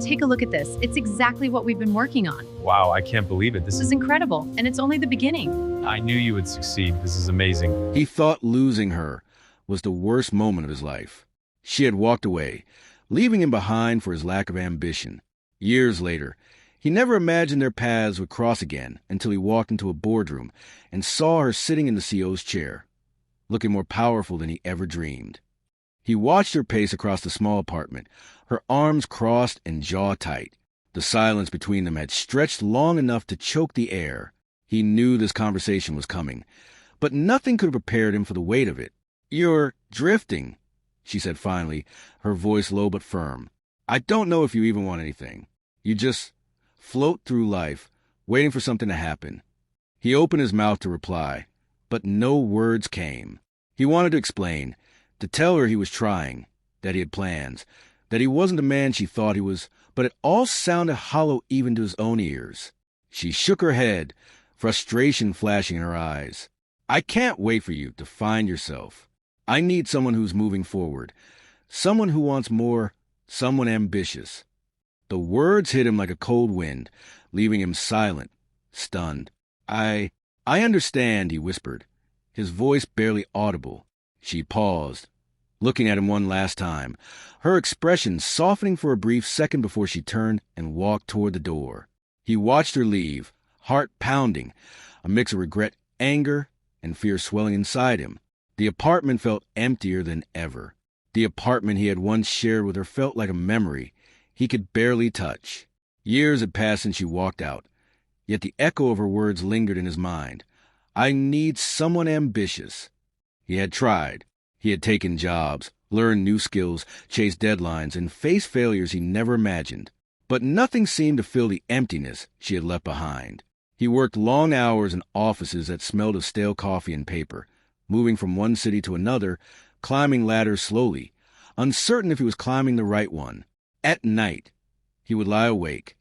Take a look at this. It's exactly what we've been working on. Wow, I can't believe it. This This is is. incredible, and it's only the beginning. I knew you would succeed. This is amazing. He thought losing her was the worst moment of his life. She had walked away, leaving him behind for his lack of ambition. Years later, he never imagined their paths would cross again until he walked into a boardroom and saw her sitting in the CEO's chair, looking more powerful than he ever dreamed. He watched her pace across the small apartment, her arms crossed and jaw tight. The silence between them had stretched long enough to choke the air. He knew this conversation was coming, but nothing could have prepared him for the weight of it. "You're drifting," she said finally, her voice low but firm. "I don't know if you even want anything. You just float through life, waiting for something to happen." He opened his mouth to reply, but no words came. He wanted to explain, to tell her he was trying, that he had plans, that he wasn't the man she thought he was, but it all sounded hollow even to his own ears. She shook her head, frustration flashing in her eyes. "I can't wait for you to find yourself. I need someone who's moving forward, someone who wants more, someone ambitious." The words hit him like a cold wind, leaving him silent, stunned. I understand," he whispered, his voice barely audible. She paused, looking at him one last time, her expression softening for a brief second before she turned and walked toward the door. He watched her leave, heart pounding, a mix of regret, anger, and fear swelling inside him. The apartment felt emptier than ever. The apartment he had once shared with her felt like a memory he could barely touch. Years had passed since she walked out, yet the echo of her words lingered in his mind. "I need someone ambitious." He had tried. He had taken jobs, learned new skills, chased deadlines, and faced failures he never imagined. But nothing seemed to fill the emptiness she had left behind. He worked long hours in offices that smelled of stale coffee and paper, moving from one city to another, climbing ladders slowly, uncertain if he was climbing the right one. At night, he would lie awake,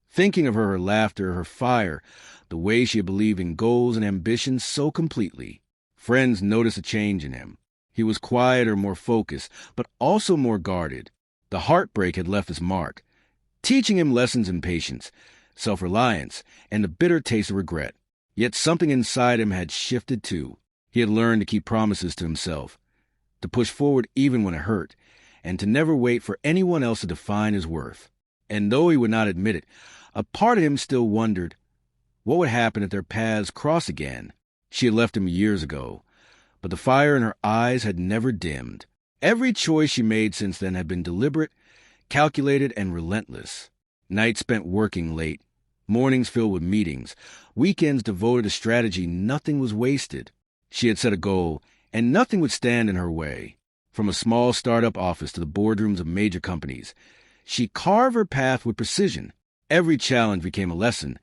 thinking of her laughter, her fire, the way she had believed in goals and ambitions so completely. Friends noticed a change in him. He was quieter, more focused, but also more guarded. The heartbreak had left its mark, teaching him lessons in patience, self-reliance, and the bitter taste of regret. Yet something inside him had shifted too. He had learned to keep promises to himself, to push forward even when it hurt, and to never wait for anyone else to define his worth. And though he would not admit it, a part of him still wondered what would happen if their paths crossed again. She had left him years ago, but the fire in her eyes had never dimmed. Every choice she made since then had been deliberate, calculated, and relentless. Nights spent working late, mornings filled with meetings, weekends devoted to strategy. Nothing was wasted. She had set a goal, and nothing would stand in her way. From a small startup office to the boardrooms of major companies, she carved her path with precision. Every challenge became a lesson,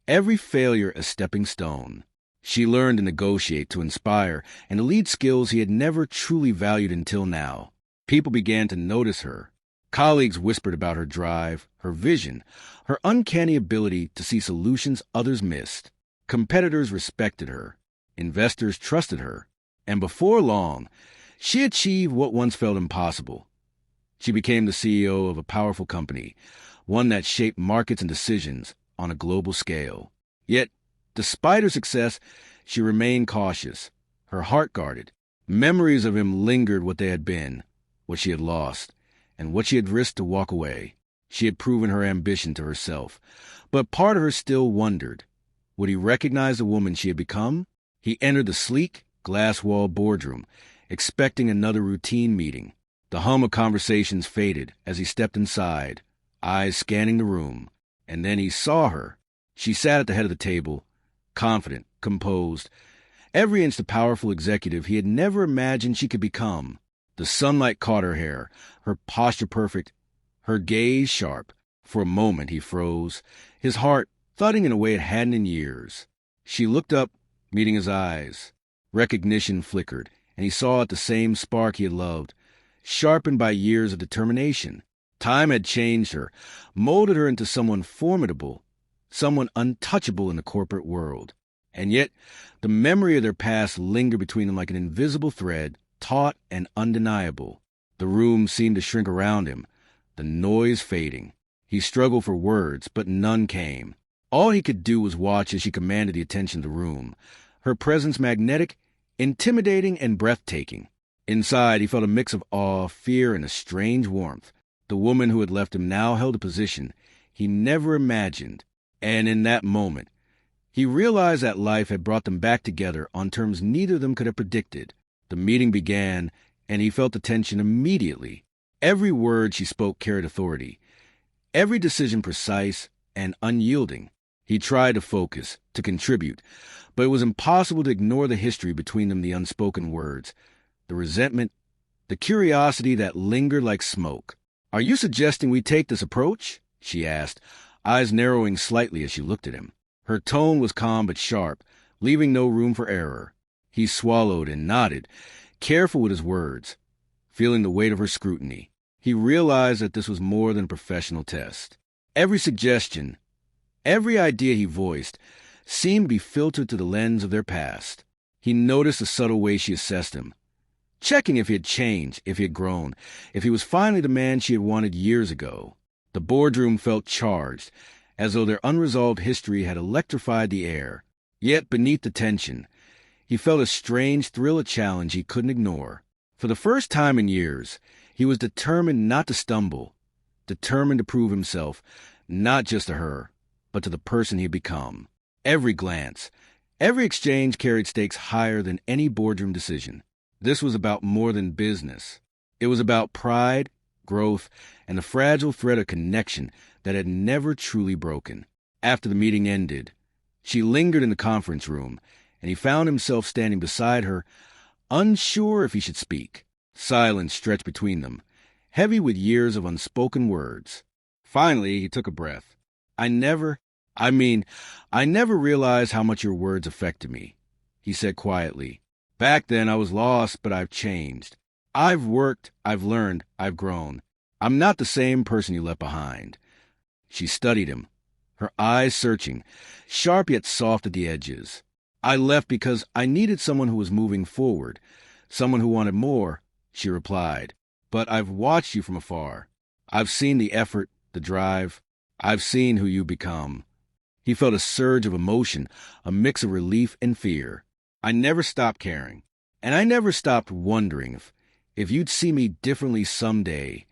every failure a stepping stone. She learned to negotiate, to inspire, and to lead skills he had never truly valued until now. People began to notice her. Colleagues whispered about her drive, her vision, her uncanny ability to see solutions others missed. Competitors respected her. Investors trusted her. And before long, she achieved what once felt impossible. She became the CEO of a powerful company, one that shaped markets and decisions on a global scale. Yet, despite her success, she remained cautious, her heart guarded. Memories of him lingered what they had been, what she had lost, and what she had risked to walk away. She had proven her ambition to herself, but part of her still wondered, would he recognize the woman she had become? He entered the sleek, glass-walled boardroom, expecting another routine meeting. The hum of conversations faded as he stepped inside, eyes scanning the room, and then he saw her. She sat at the head of the table, confident, composed, every inch the powerful executive he had never imagined she could become. The sunlight caught her hair, her posture perfect, her gaze sharp. For a moment he froze, his heart thudding in a way it hadn't in years. She looked up, meeting his eyes. Recognition flickered, and he saw it the same spark he had loved, sharpened by years of determination. Time had changed her, molded her into someone formidable, someone untouchable in the corporate world. And yet, the memory of their past lingered between them like an invisible thread, taut and undeniable. The room seemed to shrink around him, the noise fading. He struggled for words, but none came. All he could do was watch as she commanded the attention of the room, her presence magnetic, intimidating, and breathtaking. Inside, he felt a mix of awe, fear, and a strange warmth. The woman who had left him now held a position he never imagined, and in that moment, he realized that life had brought them back together on terms neither of them could have predicted. The meeting began, and he felt the tension immediately. Every word she spoke carried authority, every decision precise and unyielding. He tried to focus, to contribute, but it was impossible to ignore the history between them, the unspoken words, the resentment, the curiosity that lingered like smoke. "Are you suggesting we take this approach?" she asked, eyes narrowing slightly as she looked at him. Her tone was calm but sharp, leaving no room for error. He swallowed and nodded, careful with his words, feeling the weight of her scrutiny. He realized that this was more than a professional test. Every suggestion, every idea he voiced, seemed to be filtered through the lens of their past. He noticed the subtle way she assessed him, checking if he had changed, if he had grown, if he was finally the man she had wanted years ago. The boardroom felt charged, as though their unresolved history had electrified the air. Yet beneath the tension, he felt a strange thrill of challenge he couldn't ignore. For the first time in years, he was determined not to stumble, determined to prove himself, not just to her, but to the person he had become. Every glance, every exchange carried stakes higher than any boardroom decision. This was about more than business. It was about pride, growth, and the fragile thread of connection that had never truly broken. After the meeting ended, she lingered in the conference room, and he found himself standing beside her, unsure if he should speak. Silence stretched between them, heavy with years of unspoken words. Finally, he took a breath. I never realized how much your words affected me," he said quietly. "Back then I was lost, but I've changed. I've worked, I've learned, I've grown. I'm not the same person you left behind." She studied him, her eyes searching, sharp yet soft at the edges. "I left because I needed someone who was moving forward, someone who wanted more," she replied. "But I've watched you from afar. I've seen the effort, the drive. I've seen who you become." He felt a surge of emotion, a mix of relief and fear. "I never stopped caring, and I never stopped wondering if you'd see me differently someday."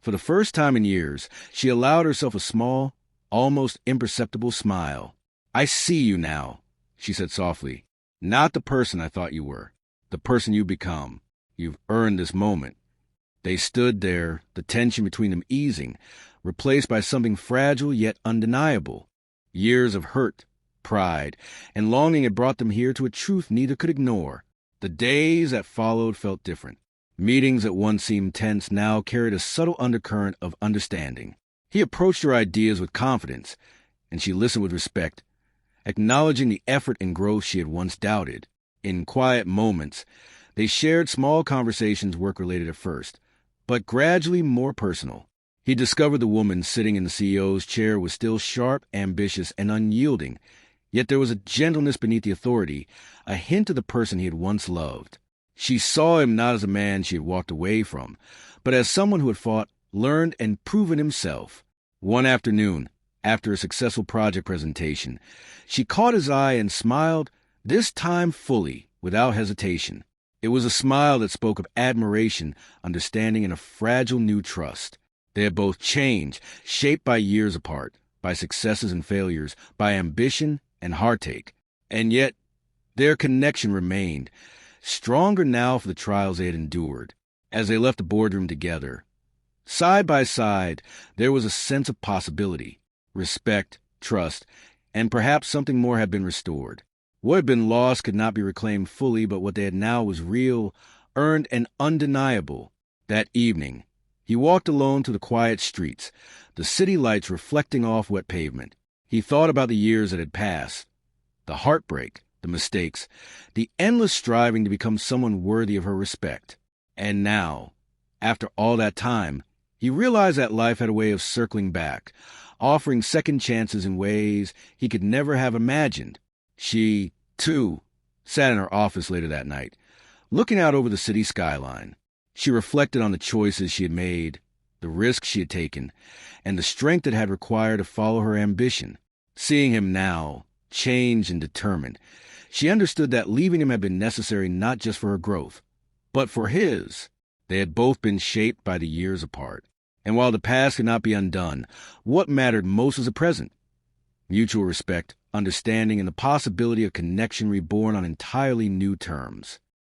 For the first time in years, she allowed herself a small, almost imperceptible smile. "I see you now," she said softly. "Not the person I thought you were, the person you become. You've earned this moment." They stood there, the tension between them easing, replaced by something fragile yet undeniable. Years of hurt, pride, and longing had brought them here to a truth neither could ignore. The days that followed felt different. Meetings that once seemed tense now carried a subtle undercurrent of understanding. He approached her ideas with confidence, and she listened with respect, acknowledging the effort and growth she had once doubted. In quiet moments, they shared small conversations work-related at first, but gradually more personal. He discovered the woman sitting in the CEO's chair was still sharp, ambitious, and unyielding, yet there was a gentleness beneath the authority, a hint of the person he had once loved. She saw him not as a man she had walked away from, but as someone who had fought, learned, and proven himself. One afternoon, after a successful project presentation, she caught his eye and smiled, this time fully, without hesitation. It was a smile that spoke of admiration, understanding, and a fragile new trust. They had both changed, shaped by years apart, by successes and failures, by ambition and heartache. And yet, their connection remained, stronger now for the trials they had endured. As they left the boardroom together, side by side, there was a sense of possibility, respect, trust, and perhaps something more had been restored. What had been lost could not be reclaimed fully, but what they had now was real, earned, and undeniable. That evening, he walked alone through the quiet streets, the city lights reflecting off wet pavement. He thought about the years that had passed, the heartbreak, the mistakes, the endless striving to become someone worthy of her respect. And now, after all that time, he realized that life had a way of circling back, offering second chances in ways he could never have imagined. She, too, sat in her office later that night, looking out over the city skyline. She reflected on the choices she had made, the risk she had taken, and the strength it had required to follow her ambition. Seeing him now, changed and determined, she understood that leaving him had been necessary not just for her growth, but for his. They had both been shaped by the years apart. And while the past could not be undone, what mattered most was the present. Mutual respect, understanding, and the possibility of connection reborn on entirely new terms.